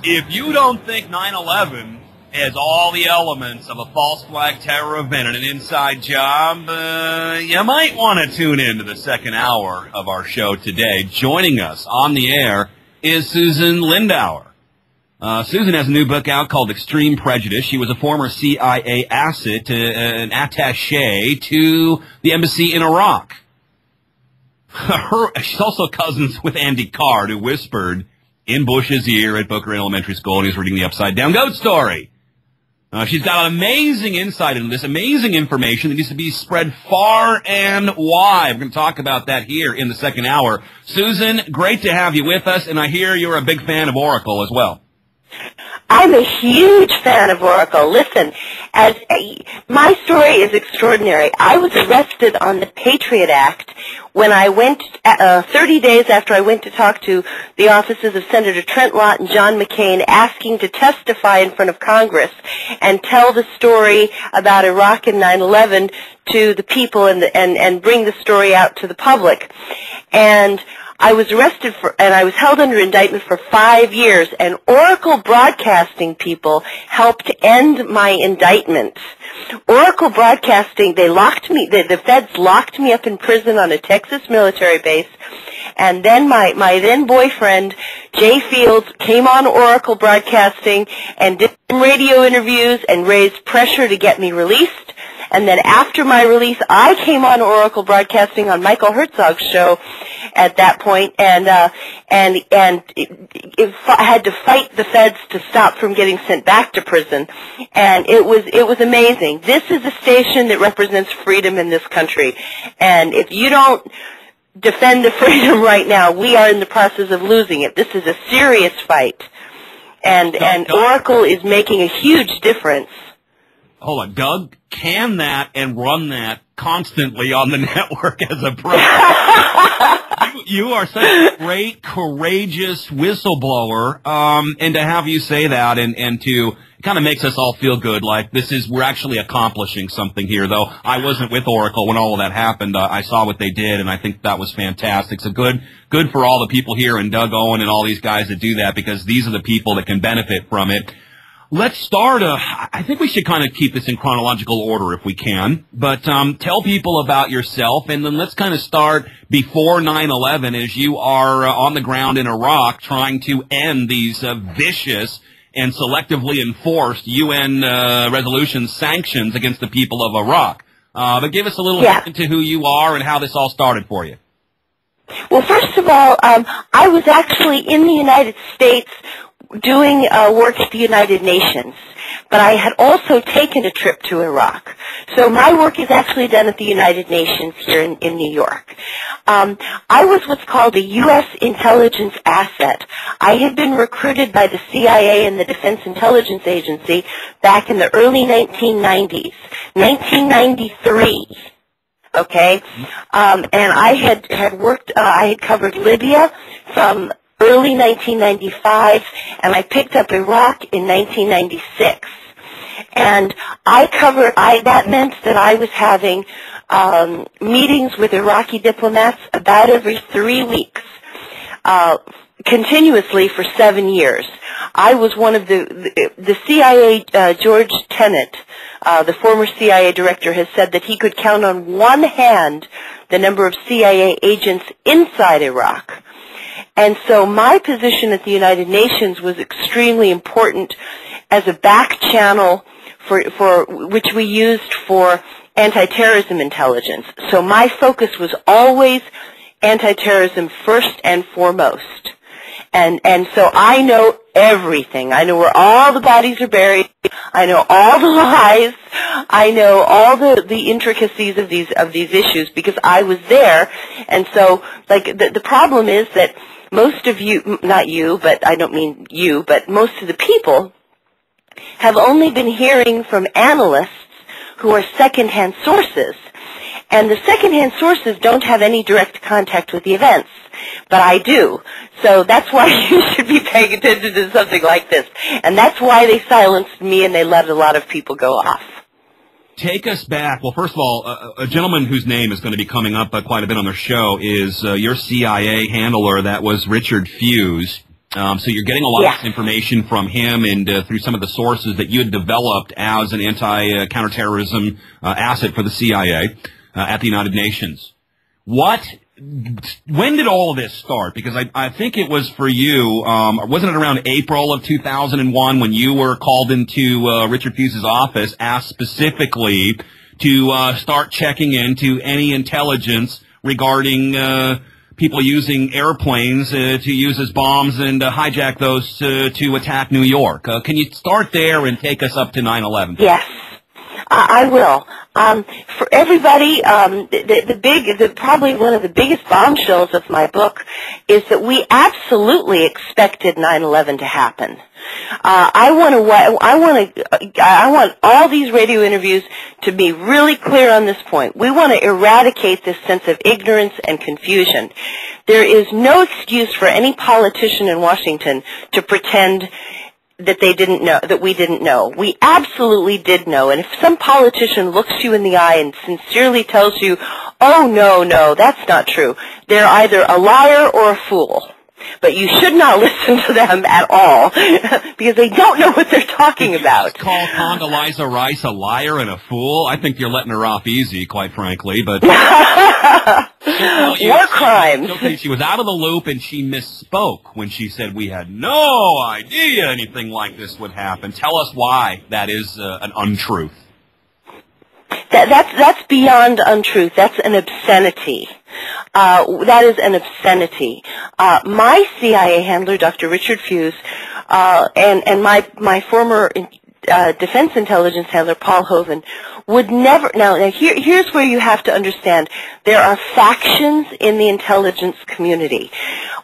If you don't think 9/11 has all the elements of a false flag terror event and an inside job, you might want to tune in to the second hour of our show today. Joining us on the air is Susan Lindauer. Susan has a new book out called Extreme Prejudice. She was a former CIA asset, an attaché to the embassy in Iraq. She's also cousins with Andy Card, who whispered in Bush's ear at Booker Elementary School, and he was reading the Upside Down Goat story. She's got an amazing insight into this, amazing information that needs to be spread far and wide. We're going to talk about that here in the second hour. Susan, great to have you with us, and I hear you're a big fan of Oracle as well. I'm a huge fan of Oracle. Listen, my story is extraordinary. I was arrested on the Patriot Act when I went, 30 days after I went to talk to the offices of Senator Trent Lott and John McCain, asking to testify in front of Congress and tell the story about Iraq and 9/11 to the people and bring the story out to the public. And I was arrested and I was held under indictment for 5 years, and Oracle Broadcasting people helped end my indictment. Oracle Broadcasting, they locked me, the feds locked me up in prison on a Texas military base, and then my then boyfriend, Jay Fields, came on Oracle Broadcasting and did some radio interviews and raised pressure to get me released. And then after my release, I came on Oracle Broadcasting on Michael Herzog's show at that point, and I had to fight the feds to stop from getting sent back to prison. And it was amazing. This is a station that represents freedom in this country. And if you don't defend the freedom right now, we are in the process of losing it. This is a serious fight. And Oracle is making a huge difference. Hold on, Doug, can that and run that constantly on the network as a pro. You are such a great, courageous whistleblower, and to have you say that and to, it kind of makes us all feel good, like we're actually accomplishing something here, though I wasn't with Oracle when all of that happened. I saw what they did, and I think that was fantastic. So good for all the people here and Doug Owen and all these guys that do that, because these are the people that can benefit from it. Let's start, I think we should kind of keep this in chronological order if we can, but tell people about yourself, and then let's kind of start before 9/11 as you are on the ground in Iraq trying to end these vicious and selectively enforced UN resolution sanctions against the people of Iraq. But give us a little hint into who you are and how this all started for you. Well, first of all, I was actually in the United States doing work at the United Nations, but I had also taken a trip to Iraq. So my work is actually done at the United Nations here in New York. I was what's called a U.S. intelligence asset. I had been recruited by the CIA and the Defense Intelligence Agency back in the early 1990s, 1993. Okay, and I had worked. I had covered Libya from early 1995, and I picked up Iraq in 1996. And that meant that I was having meetings with Iraqi diplomats about every 3 weeks, continuously for 7 years. I was one of the CIA, George Tenet, the former CIA director, has said that he could count on one hand the number of CIA agents inside Iraq. And so my position at the United Nations was extremely important as a back channel for which we used for anti-terrorism intelligence. So my focus was always anti-terrorism first and foremost. And so I know everything. I know where all the bodies are buried. I know all the lies. I know all the intricacies of these issues because I was there. And so, like, the problem is that most of you, not you, but I don't mean you, but most of the people have only been hearing from analysts who are second-hand sources. And the second-hand sources don't have any direct contact with the events, but I do. So that's why you should be paying attention to something like this. And that's why they silenced me and they let a lot of people go off. Take us back. Well, first of all, a gentleman whose name is going to be coming up quite a bit on the show is your CIA handler. That was Richard Fuse. So you're getting a lot of this information from him and through some of the sources that you had developed as an anti-counterterrorism asset for the CIA at the United Nations. When did all of this start? Because I think it was for you, wasn't it around April of 2001 when you were called into Richard Fuse's office, asked specifically to start checking into any intelligence regarding people using airplanes to use as bombs and hijack those to attack New York? Can you start there and take us up to 9/11? Yes. I will. For everybody, probably one of the biggest bombshells of my book is that we absolutely expected 9/11 to happen. I want all these radio interviews to be really clear on this point. We want to eradicate this sense of ignorance and confusion. There is no excuse for any politician in Washington to pretend that they didn't know, that we didn't know. We absolutely did know. And if some politician looks you in the eye and sincerely tells you, oh, no, that's not true, they're either a liar or a fool. But you should not listen to them at all because they don't know what they're talking about. Call Condoleezza Rice a liar and a fool? I think you're letting her off easy, quite frankly. But war crimes. Okay, she was out of the loop and she misspoke when she said we had no idea anything like this would happen. Tell us why that is an untruth. That's beyond untruth. That's an obscenity. That is an obscenity. My CIA handler, Dr. Richard Fuse, and my former defense intelligence handler, Paul Hoven, would never. Now here's where you have to understand: there are factions in the intelligence community.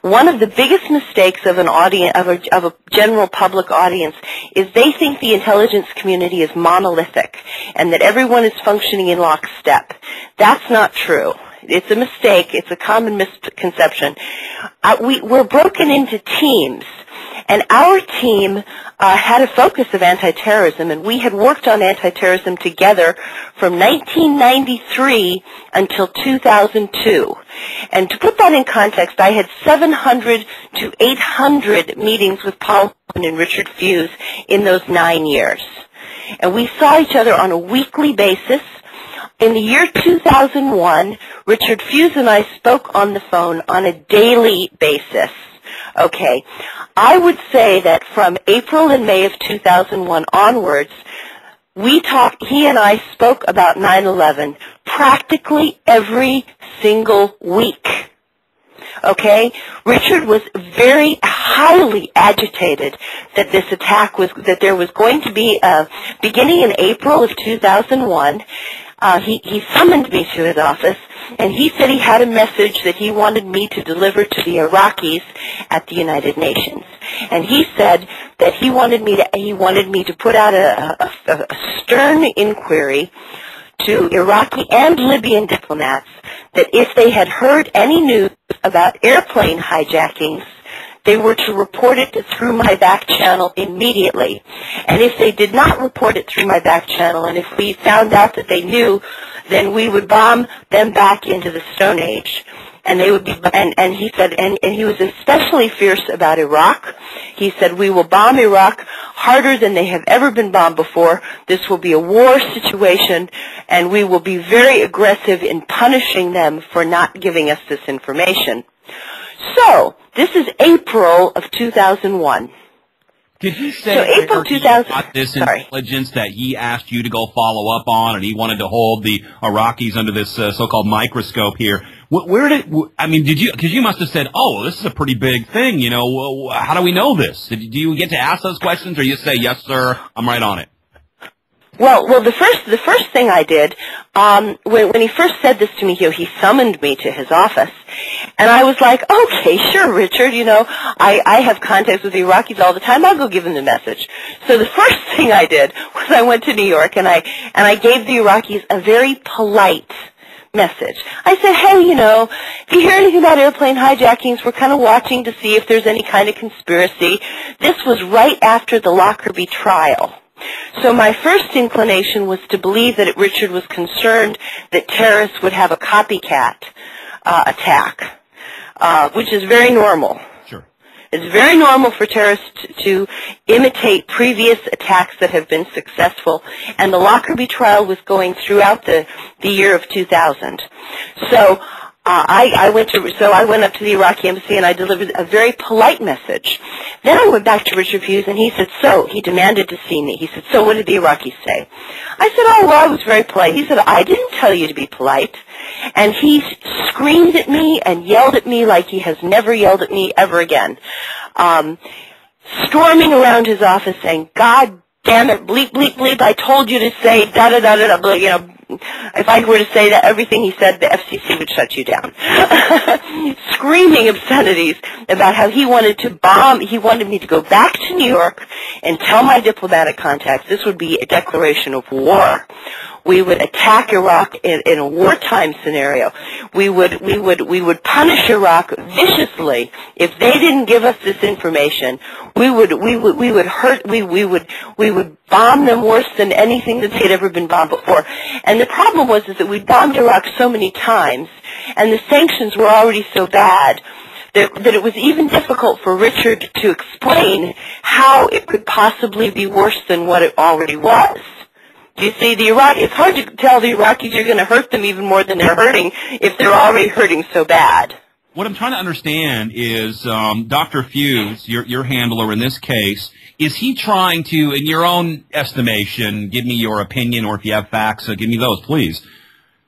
One of the biggest mistakes of an audience, of a general public audience, is they think the intelligence community is monolithic and that everyone is functioning in lockstep. That's not true. It's a mistake. It's a common misconception. We're broken into teams, and our team had a focus of anti-terrorism, and we had worked on anti-terrorism together from 1993 until 2002. And to put that in context, I had 700 to 800 meetings with Paul and Richard Fuse in those 9 years. And we saw each other on a weekly basis. In the year 2001, Richard Fuse and I spoke on the phone on a daily basis. Okay, I would say that from April and May of 2001 onwards, he and I spoke about 9/11 practically every single week. Okay? Richard was very highly agitated that this attack that there was going to be, beginning in April of 2001, he summoned me to his office, and he said he had a message that he wanted me to deliver to the Iraqis at the United Nations. And he said that he wanted me to put out a stern inquiry to Iraqi and Libyan diplomats that if they had heard any news about airplane hijackings, they were to report it through my back channel immediately. And if they did not report it through my back channel, and if we found out that they knew, then we would bomb them back into the Stone Age. And they would be, and he said, and he was especially fierce about Iraq. He said, we will bomb Iraq harder than they have ever been bombed before. This will be a war situation, and we will be very aggressive in punishing them for not giving us this information. So, this is April of 2001. Did he say so April 2000, got this intelligence that he asked you to go follow up on, and he wanted to hold the Iraqis under this so-called microscope here? Did you, because you must have said, oh, this is a pretty big thing, you know, how do we know this? Do you get to ask those questions, or you say, yes, sir, I'm right on it? Well, the first thing I did, when he first said this to me, he summoned me to his office, and I was like, okay, sure, Richard, you know, I have contacts with the Iraqis all the time, I'll go give them the message. So the first thing I did was I went to New York, and I gave the Iraqis a very polite message. I said, hey, you know, if you hear anything about airplane hijackings, we're kind of watching to see if there's any kind of conspiracy. This was right after the Lockerbie trial. So my first inclination was to believe that Richard was concerned that terrorists would have a copycat attack, which is very normal. Sure. It's very normal for terrorists to imitate previous attacks that have been successful, and the Lockerbie trial was going throughout the year of 2000. So I went up to the Iraqi embassy and I delivered a very polite message. Then I went back to Richard Hughes and he demanded to see me. He said, so what did the Iraqis say? I said, oh, well, I was very polite. He said, I didn't tell you to be polite. And he screamed at me and yelled at me like he has never yelled at me ever again. Storming around his office saying, God damn it, bleep, bleep, bleep, I told you to say da-da-da-da-da, you know, if I were to say that everything he said, the FCC would shut you down. Screaming obscenities about how he wanted to bomb, he wanted me to go back to New York and tell my diplomatic contacts this would be a declaration of war. We would attack Iraq in a wartime scenario. We would punish Iraq viciously if they didn't give us this information. We would bomb them worse than anything that they'd ever been bombed before. And the problem was that we bombed Iraq so many times, and the sanctions were already so bad that it was even difficult for Richard to explain how it could possibly be worse than what it already was. You see, it's hard to tell the Iraqis you're going to hurt them even more than they're hurting if they're already hurting so bad. What I'm trying to understand is Dr. Hughes, your handler in this case, is he trying to, in your own estimation, give me your opinion, or if you have facts, give me those, please.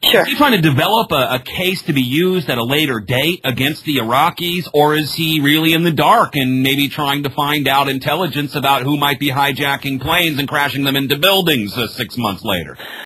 Sure. Is he trying to develop a case to be used at a later date against the Iraqis, or is he really in the dark and maybe trying to find out intelligence about who might be hijacking planes and crashing them into buildings 6 months later?